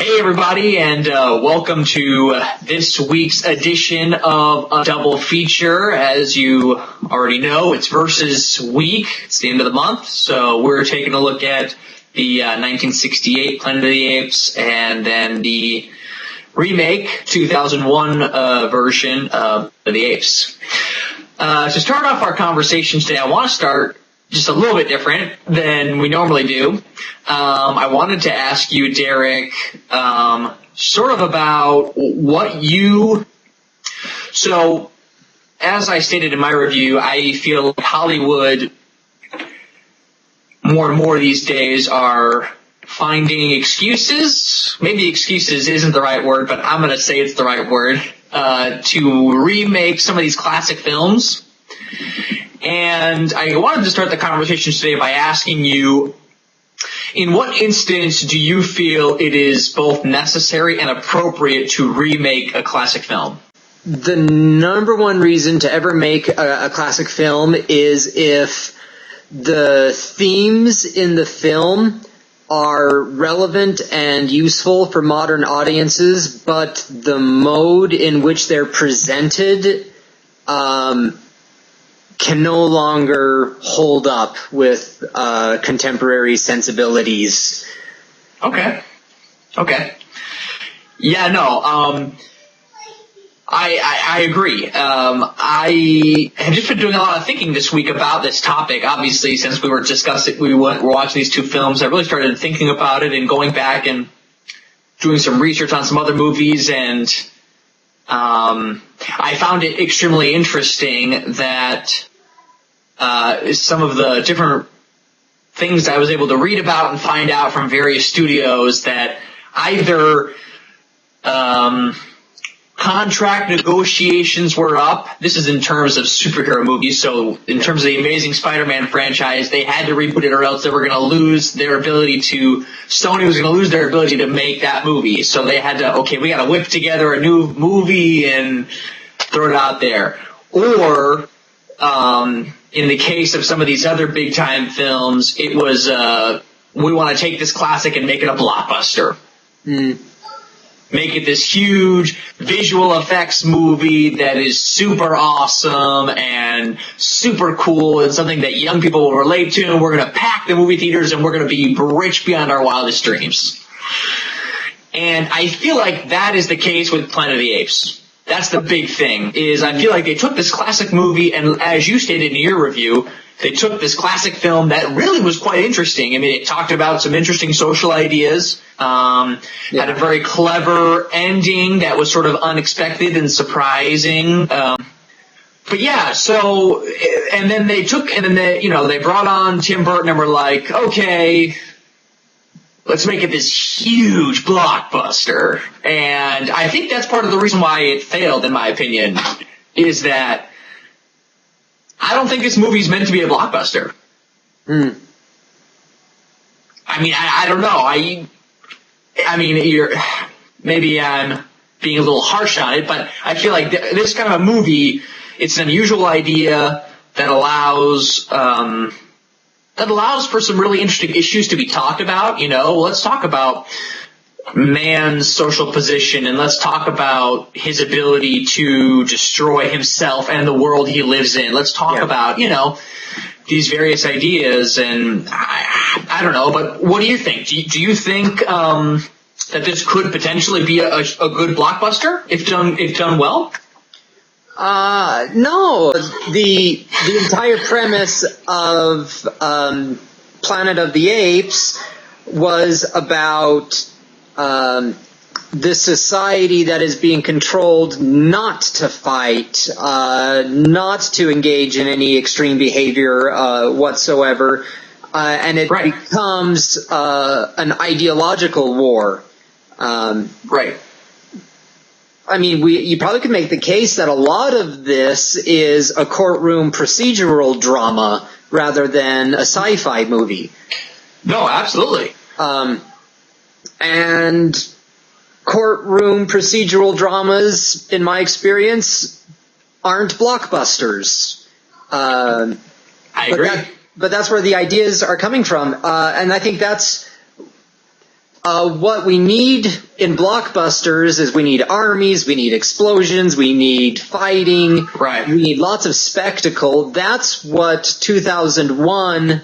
Hey everybody, and welcome to this week's edition of a double feature. As you already know, it's Versus Week. It's the end of the month, so we're taking a look at the 1968 Planet of the Apes and then the remake 2001 version of the Apes. To start off our conversation today, I want to start just a little bit different than we normally do. I wanted to ask you, Derek, sort of about what you... So, as I stated in my review, I feel like Hollywood, more and more these days, are finding excuses. Maybe excuses isn't the right word, but I'm going to say it's the right word, to remake some of these classic films. And I wanted to start the conversation today by asking you, in what instance do you feel it is both necessary and appropriate to remake a classic film? The number one reason to ever make a classic film is if the themes in the film are relevant and useful for modern audiences, but the mode in which they're presented can no longer hold up with contemporary sensibilities. Okay. Yeah, no, I agree. I have just been doing a lot of thinking this week about this topic. Obviously, since we were watching these two films, I really started thinking about it and going back and doing some research on some other movies, and I found it extremely interesting that some of the different things I was able to read about and find out from various studios that either contract negotiations were up. This is in terms of superhero movies. So in terms of the Amazing Spider-Man franchise, they had to reboot it or else they were going to lose their ability to, Sony was going to lose their ability to make that movie. So they had to, we got to whip together a new movie and throw it out there. Or, in the case of some of these other big-time films, it was, we want to take this classic and make it a blockbuster. Make it this huge visual effects movie that is super awesome and super cool and something that young people will relate to, and we're going to pack the movie theaters and we're going to be rich beyond our wildest dreams. And I feel like that is the case with Planet of the Apes. That's the big thing, is I feel like they took this classic movie, and as you stated in your review, they took this classic film that really was quite interesting. I mean, it talked about some interesting social ideas, had a very clever ending that was sort of unexpected and surprising. But yeah, so, and then they brought on Tim Burton and were like, okay, let's make it this huge blockbuster. And I think that's part of the reason why it failed, in my opinion, is that I don't think this movie's meant to be a blockbuster. I mean, I don't know. I mean, maybe I'm being a little harsh on it, but I feel like this kind of a movie, it's an unusual idea that allows for some really interesting issues to be talked about. You know, let's talk about man's social position, and let's talk about his ability to destroy himself and the world he lives in. Let's talk about, these various ideas, and I don't know, but what do you think? Do you think that this could potentially be a good blockbuster if done well? No. The entire premise of Planet of the Apes was about this society that is being controlled not to fight, not to engage in any extreme behavior whatsoever, and it becomes an ideological war. Right. I mean, you probably could make the case that a lot of this is a courtroom procedural drama rather than a sci-fi movie. No, absolutely. And courtroom procedural dramas, in my experience, aren't blockbusters. I agree. But that's where the ideas are coming from. And I think that's what we need in blockbusters is we need armies, we need explosions, we need fighting, Right. we need lots of spectacle. That's what 2001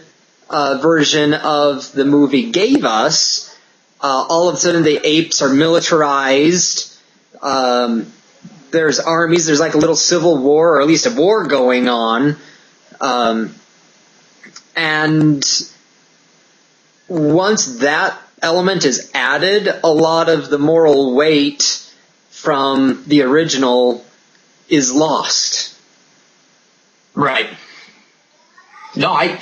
version of the movie gave us. All of a sudden the apes are militarized. There's armies, there's like a little civil war, or at least a war going on. And once that element is added, a lot of the moral weight from the original is lost. Right. No, I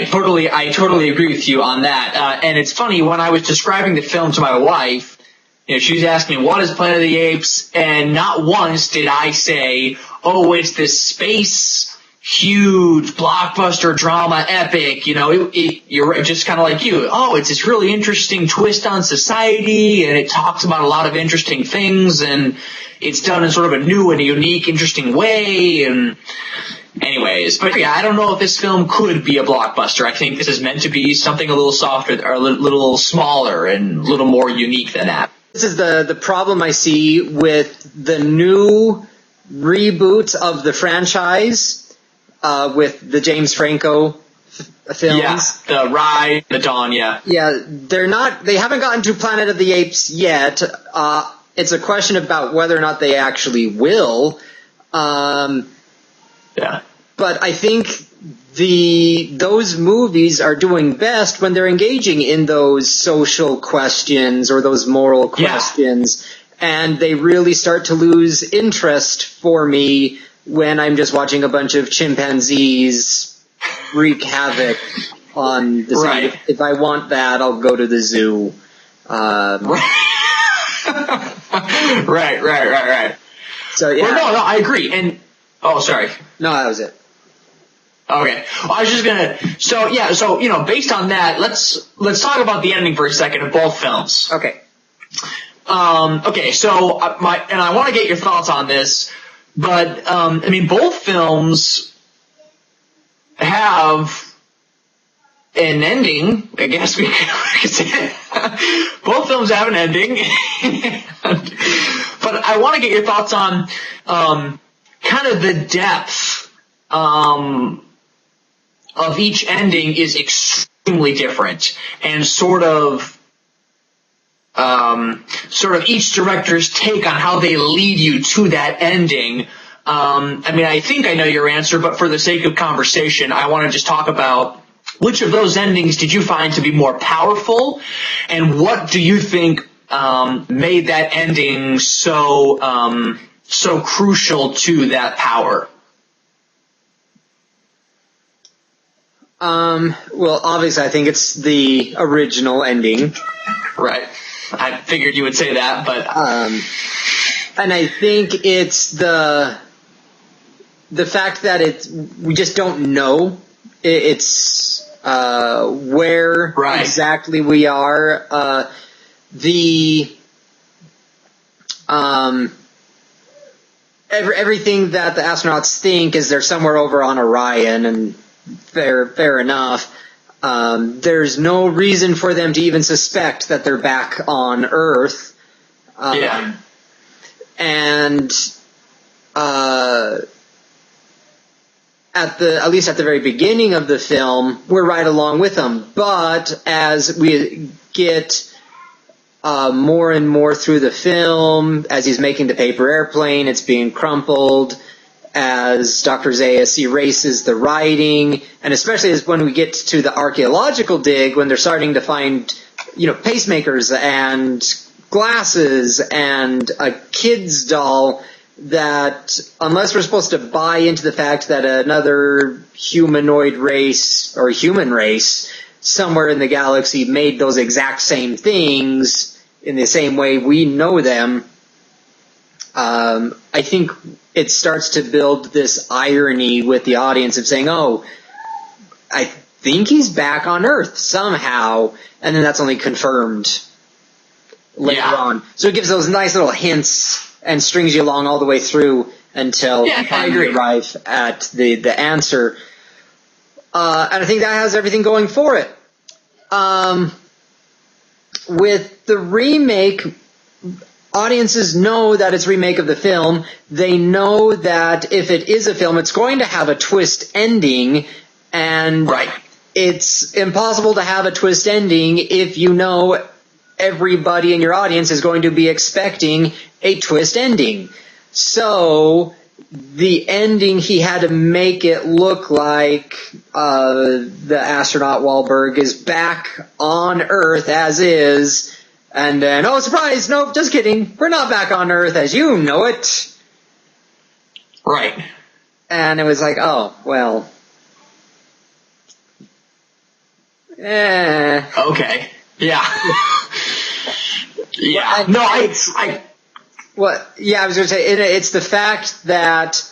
totally agree with you on that. And it's funny, when I was describing the film to my wife, she was asking me, what is Planet of the Apes? And not once did I say, oh, it's this space huge blockbuster drama epic. You're just kind of like you. Oh, it's this really interesting twist on society, and it talks about a lot of interesting things, and it's done in sort of a new and a unique, interesting way. And anyways, but yeah, I don't know if this film could be a blockbuster. I think this is meant to be something a little softer, or a little smaller, and a little more unique than that. This is the problem I see with the new reboot of the franchise. With the James Franco films. Yeah, the Ride, the Dawn, yeah. Yeah, they haven't gotten to Planet of the Apes yet. It's a question about whether or not they actually will. Yeah. But I think those movies are doing best when they're engaging in those social questions or those moral questions. Yeah. And they really start to lose interest for me when I'm just watching a bunch of chimpanzees wreak havoc on the right. zoo. If I want that, I'll go to the zoo. Right. right. So yeah. Well, no, I agree. And sorry. No, that was it. Okay. Well, I was just gonna. So based on that, let's talk about the ending for a second of both films. Okay. Okay. So I want to get your thoughts on this. But, both films have an ending, I guess we could say. Both films have an ending. But I want to get your thoughts on kind of the depth of each ending is extremely different, and sort of each director's take on how they lead you to that ending. I think I know your answer, but for the sake of conversation, I want to just talk about which of those endings did you find to be more powerful, and what do you think made that ending so crucial to that power? Well, obviously, I think it's the original ending. Right. I figured you would say that, but and I think it's the fact that we just don't know it's where exactly we are. Everything that the astronauts think is they're somewhere over on Orion, and fair enough. There's no reason for them to even suspect that they're back on Earth. And at least at the very beginning of the film, we're right along with them. But as we get more and more through the film, as he's making the paper airplane, it's being crumpled. As Dr. Zaius erases the writing, and especially as when we get to the archaeological dig, when they're starting to find, pacemakers and glasses and a kid's doll, that unless we're supposed to buy into the fact that another humanoid race or human race somewhere in the galaxy made those exact same things in the same way we know them, I think it starts to build this irony with the audience of saying, oh, I think he's back on Earth somehow, and then that's only confirmed later on. So it gives those nice little hints and strings you along all the way through until you finally arrive at the answer. And I think that has everything going for it. with the remake, audiences know that it's a remake of the film. They know that if it is a film, it's going to have a twist ending, and it's impossible to have a twist ending if you know everybody in your audience is going to be expecting a twist ending. So the ending, he had to make it look like the astronaut Wahlberg is back on Earth as is, and then, oh, surprise, nope, just kidding, we're not back on Earth as you know it. Right. And it was like, oh, well. Okay. Yeah. Yeah. No, I Well, yeah, I was going to say, it's the fact that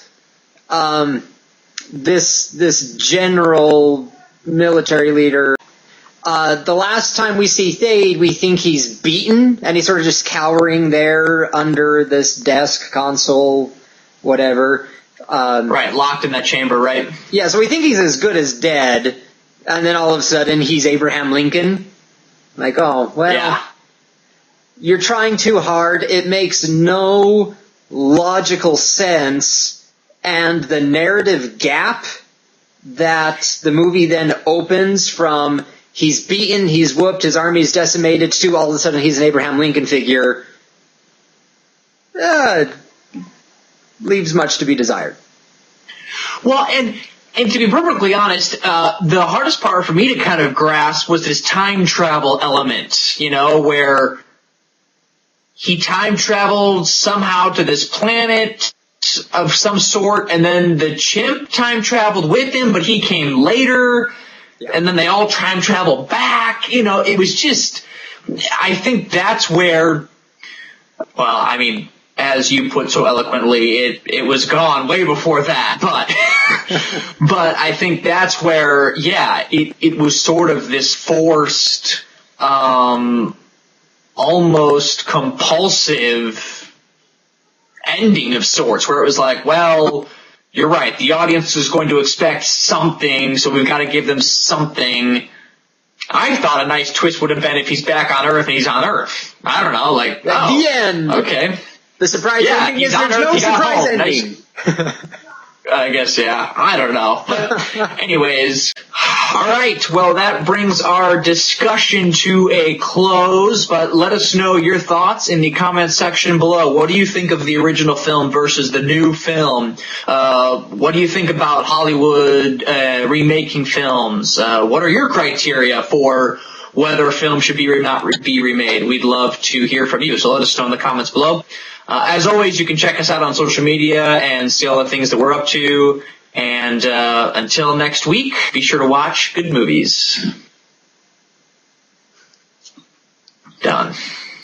this general military leader, the last time we see Thade, we think he's beaten, and he's sort of just cowering there under this desk, console, whatever. Right, locked in that chamber, right? Yeah, so we think he's as good as dead, and then all of a sudden he's Abraham Lincoln. Like, oh, well... Yeah. You're trying too hard. It makes no logical sense. And the narrative gap that the movie then opens from he's beaten, he's whooped, his army's decimated, to all of a sudden he's an Abraham Lincoln figure, leaves much to be desired. Well, and to be perfectly honest, the hardest part for me to kind of grasp was this time travel element, where he time traveled somehow to this planet of some sort, and then the chimp time traveled with him, but he came later, and then they all time traveled back. It was just, I think that's where, well, I mean, as you put so eloquently, it was gone way before that, but I think that's where, yeah, it was sort of this forced, almost compulsive ending of sorts, where it was like, well, you're right, the audience is going to expect something, so we've got to give them something. I thought a nice twist would have been if he's back on Earth and he's on Earth. I don't know, like, the end. Okay. The surprise ending is there's no surprise ending. Nice. I guess, yeah. I don't know. Anyways, all right. Well, that brings our discussion to a close, but let us know your thoughts in the comment section below. What do you think of the original film versus the new film? What do you think about Hollywood remaking films? What are your criteria for whether a film should be or not be remade? We'd love to hear from you, so let us know in the comments below. As always, you can check us out on social media and see all the things that we're up to. And until next week, be sure to watch good movies. Done.